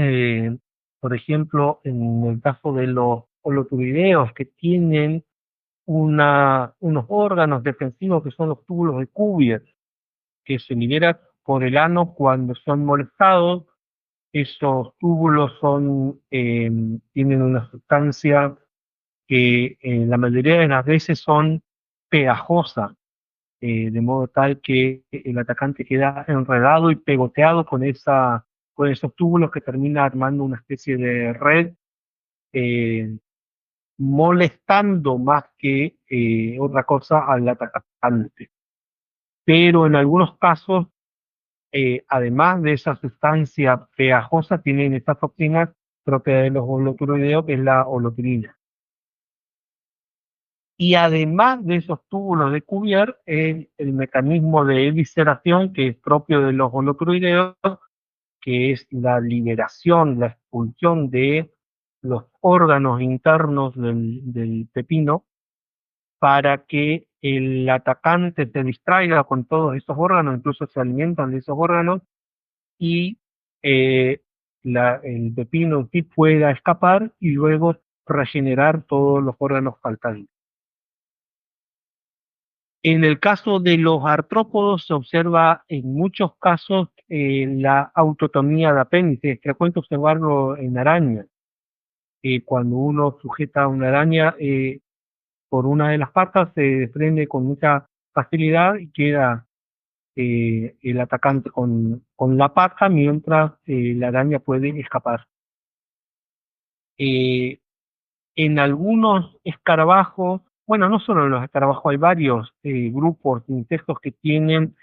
por ejemplo, en el caso de los holotubideos, que tienen unos órganos defensivos que son los túbulos de Cuvier, que se liberan por el ano cuando son molestados. Esos túbulos tienen una sustancia que la mayoría de las veces son pegajosas, de modo tal que el atacante queda enredado y pegoteado con esos túbulos que termina armando una especie de red, eh, molestando más que otra cosa al atacante. Pero en algunos casos, además de esa sustancia pegajosa, tienen esta toxina propia de los holotiroideos, que es la holotirina. Y además de esos túbulos de Cuvier, el mecanismo de evisceración que es propio de los holotiroideos, que es la liberación, la expulsión de los órganos internos del pepino para que el atacante se distraiga con todos esos órganos, incluso se alimentan de esos órganos y eh, el pepino en sí pueda escapar y luego regenerar todos los órganos faltantes. En el caso de los artrópodos se observa en muchos casos la autotomía de apéndice. Es frecuente observarlo en arañas. Cuando uno sujeta a una araña por una de las patas, se desprende con mucha facilidad y queda el atacante con la pata mientras la araña puede escapar. Eh, en algunos escarabajos, bueno, no solo en los escarabajos, hay varios grupos de insectos que tienen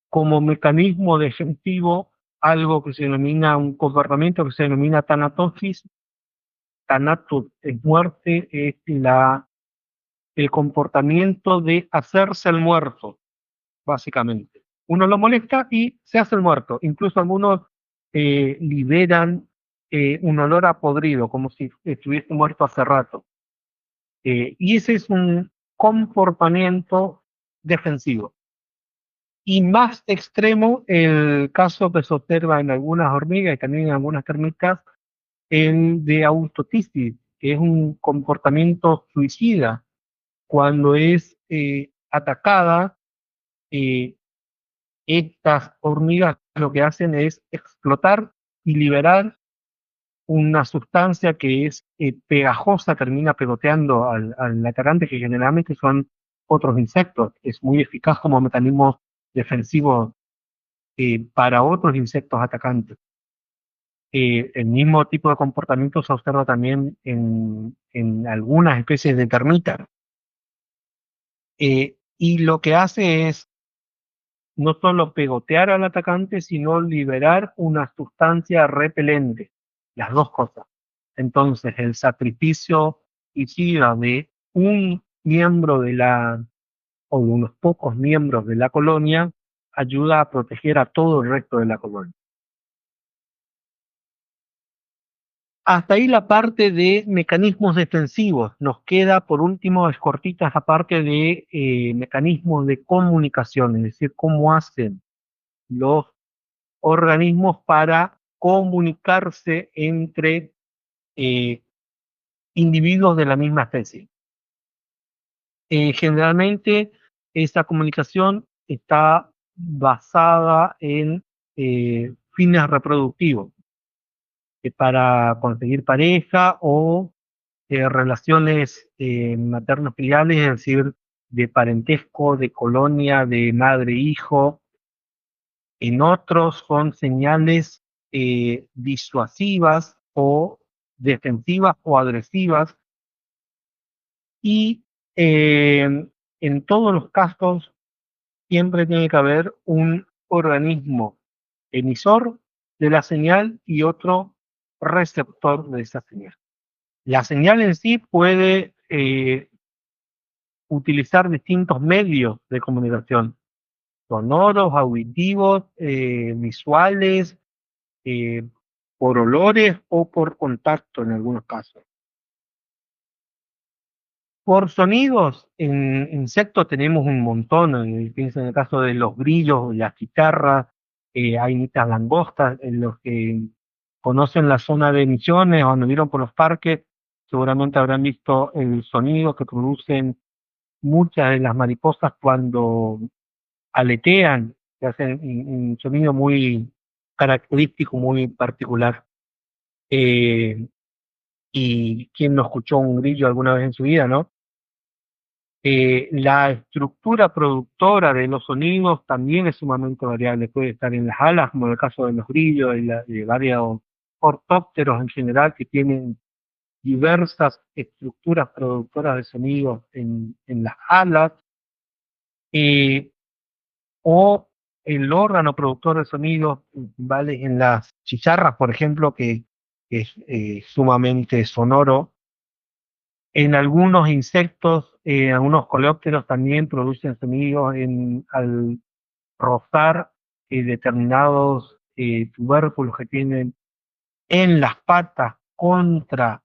como mecanismo defensivo algo que se denomina, un comportamiento que se denomina tanatosis. Tanatos es muerte, es el comportamiento de hacerse el muerto, básicamente. Uno lo molesta y se hace el muerto. Incluso algunos liberan un olor a podrido, como si estuviese muerto hace rato. Y ese es un comportamiento defensivo. Y más extremo, el caso que se observa en algunas hormigas y también en algunas termitas, el de autotisis, que es un comportamiento suicida. Cuando es atacada, eh, estas hormigas lo que hacen es explotar y liberar una sustancia que es pegajosa, termina pegoteando al atacante, que generalmente son otros insectos. Es muy eficaz como mecanismo defensivo para otros insectos atacantes. El mismo tipo de comportamiento se observa también en algunas especies de termitas. Y lo que hace es no solo pegotear al atacante, sino liberar una sustancia repelente, las dos cosas. Entonces, el sacrificio suicida de un miembro o de unos pocos miembros de la colonia ayuda a proteger a todo el resto de la colonia. Hasta ahí la parte de mecanismos defensivos. Nos queda, por último, es cortita esa parte de mecanismos de comunicación, es decir, cómo hacen los organismos para comunicarse entre eh, individuos de la misma especie. Generalmente, esta comunicación está basada en fines reproductivos, para conseguir pareja o relaciones materno-filiales, es decir, de parentesco, de colonia, de madre-hijo. En otros son señales disuasivas o defensivas o agresivas. Y en todos los casos siempre tiene que haber un organismo emisor de la señal y otro receptor de esa señal. La señal en sí puede utilizar distintos medios de comunicación, sonoros, auditivos, visuales, eh, por olores o por contacto en algunos casos. Por sonidos, en insectos tenemos un montón. Piensa en el caso de los grillos, las guitarras, hay muchas langostas. En los que conocen la zona de Misiones o anduvieron por los parques, seguramente habrán visto el sonido que producen muchas de las mariposas cuando aletean, que hacen un sonido muy característico, muy particular. Eh, y quién no escuchó un grillo alguna vez en su vida, ¿no? La estructura productora de los sonidos también es sumamente variable. Puede estar en las alas, como en el caso de los grillos y de varios ortópteros en general que tienen diversas estructuras productoras de sonidos en las alas, eh, o el órgano productor de sonidos, ¿vale? En las chicharras, por ejemplo, que es sumamente sonoro. En algunos insectos, algunos coleópteros también producen sonidos al rozar determinados tubérculos que tienen en las patas contra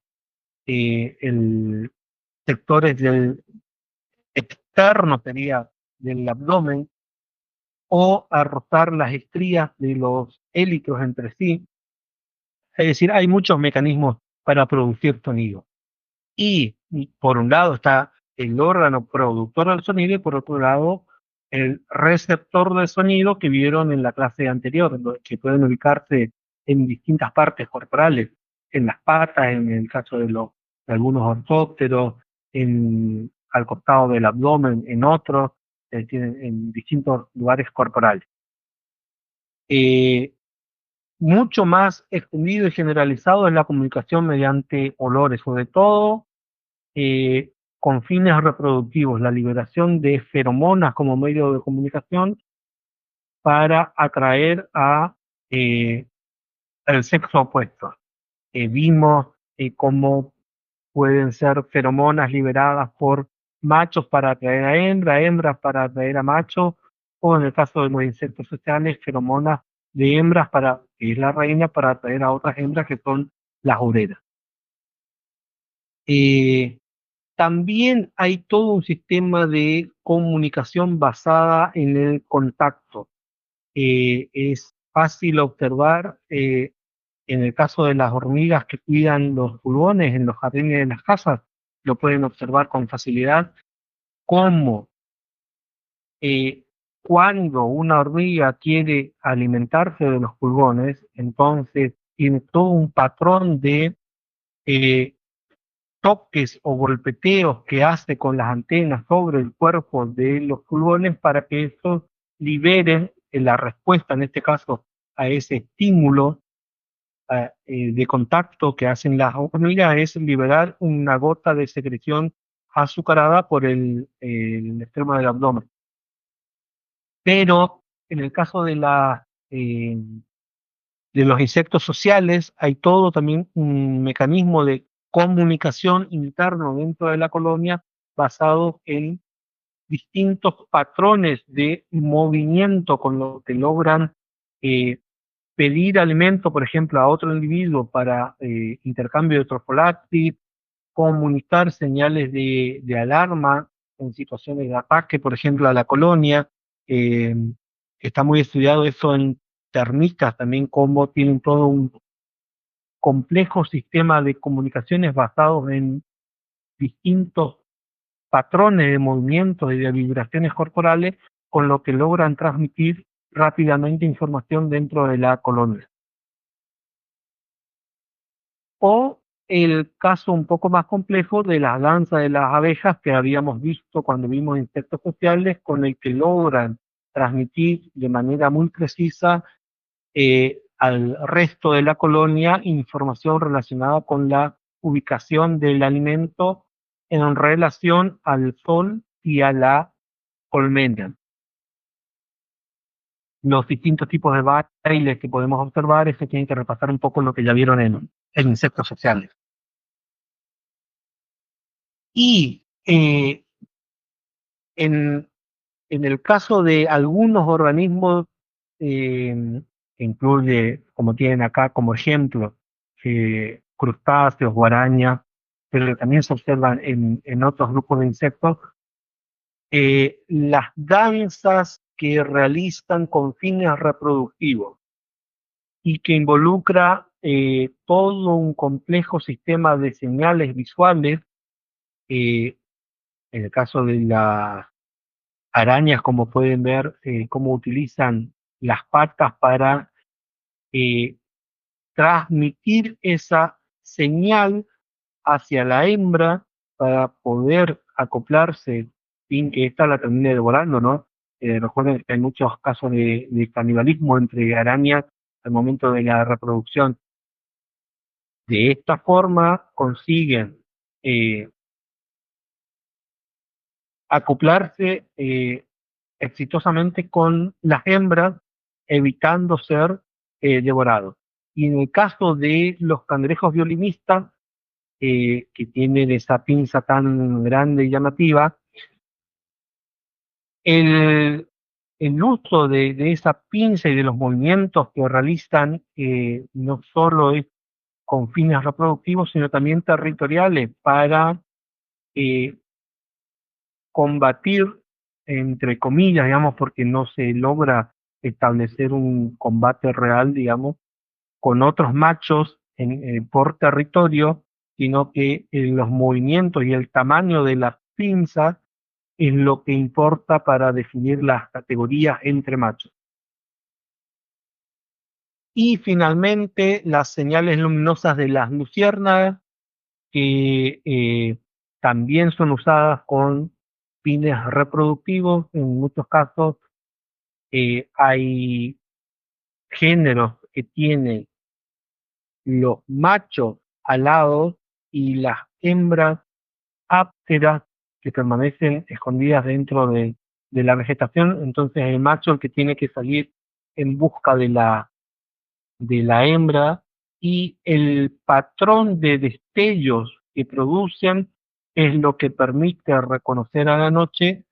el sectores del externo, sería del abdomen, o a rozar las estrías de los élitros entre sí. Es decir, hay muchos mecanismos para producir sonido. Y por un lado está el órgano productor del sonido y por otro lado el receptor del sonido que vieron en la clase anterior, que pueden ubicarse en distintas partes corporales, en las patas, en el caso de algunos ortópteros, al costado del abdomen, en otros, en distintos lugares corporales. Eh, Mucho más extendido y generalizado es la comunicación mediante olores, sobre todo con fines reproductivos, la liberación de feromonas como medio de comunicación para atraer eh, al sexo opuesto. Vimos cómo pueden ser feromonas liberadas por machos para atraer a hembras para atraer a machos, o en el caso de los insectos sociales, feromonas de hembras para, que es la reina, para atraer a otras hembras que son las obreras. Eh, También hay todo un sistema de comunicación basada en el contacto. Es fácil observar, en el caso de las hormigas que cuidan los pulgones en los jardines de las casas, lo pueden observar con facilidad, cómo cuando una hormiga quiere alimentarse de los pulgones, entonces tiene todo un patrón de eh, toques o golpeteos que hace con las antenas sobre el cuerpo de los pulgones para que eso libere la respuesta, en este caso, a ese estímulo de contacto que hacen las hormigas, es liberar una gota de secreción azucarada por el extremo del abdomen. Pero en el caso de los insectos sociales, hay todo también un mecanismo de comunicación interno dentro de la colonia basado en distintos patrones de movimiento con lo que logran eh, pedir alimento, por ejemplo, a otro individuo para intercambio de trofolácteos, comunicar señales de alarma en situaciones de ataque, por ejemplo, a la colonia. Eh, Está muy estudiado eso en termitas también, cómo tienen todo un complejo sistema de comunicaciones basados en distintos patrones de movimientos y de vibraciones corporales, con lo que logran transmitir rápidamente información dentro de la colonia. O el caso un poco más complejo de la danza de las abejas que habíamos visto cuando vimos insectos sociales, con el que logran transmitir de manera muy precisa al resto de la colonia información relacionada con la ubicación del alimento en relación al sol y a la colmena. Los distintos tipos de bailes que podemos observar es que tienen que repasar un poco lo que ya vieron en insectos sociales. Y en, en el caso de algunos organismos, que incluye, como tienen acá como ejemplo, crustáceos o arañas, pero que también se observan en otros grupos de insectos, las danzas que realizan con fines reproductivos y que involucra todo un complejo sistema de señales visuales, eh, en el caso de las arañas, como pueden ver, cómo utilizan las patas para eh, transmitir esa señal hacia la hembra para poder acoplarse sin que ésta la termine devorando, ¿no? Recuerden que hay muchos casos de canibalismo entre arañas al momento de la reproducción. De esta forma consiguen eh, acoplarse exitosamente con las hembras, evitando ser devorados. Y en el caso de los cangrejos violinistas, que tienen esa pinza tan grande y llamativa, el, el uso de esa pinza y de los movimientos que realizan no solo es con fines reproductivos, sino también territoriales para eh, combatir, entre comillas, digamos, porque no se logra establecer un combate real, digamos, con otros machos por territorio, sino que los movimientos y el tamaño de las pinzas es lo que importa para definir las categorías entre machos. Y finalmente, las señales luminosas de las luciérnagas, que también son usadas con fines reproductivos. En muchos casos hay géneros que tienen los machos alados y las hembras ápteras que permanecen escondidas dentro de la vegetación. Entonces el macho el que tiene que salir en busca de la hembra, y el patrón de destellos que producen es lo que permite reconocer a la noche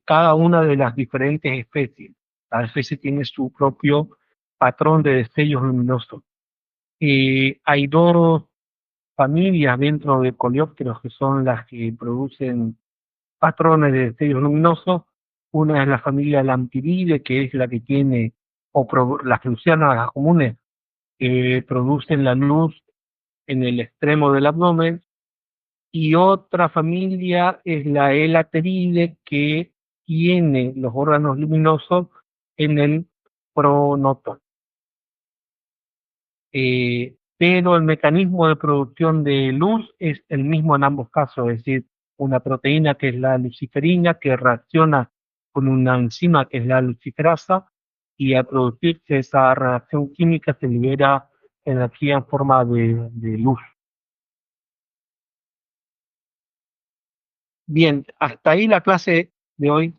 cada una de las diferentes especies. Cada especie tiene su propio patrón de destellos luminosos. Hay dos familias dentro de coleópteros que son las que producen patrones de destellos luminosos. Una es la familia Lampiridae, que es la que tiene, las luciérnagas comunes, que producen la luz en el extremo del abdomen, y otra familia es la Elateridae, que tiene los órganos luminosos en el pronoto. Pero el mecanismo de producción de luz es el mismo en ambos casos, es decir, una proteína que es la luciferina que reacciona con una enzima que es la luciferasa, y al producirse esa reacción química se libera energía en forma de luz. Bien, hasta ahí la clase de hoy.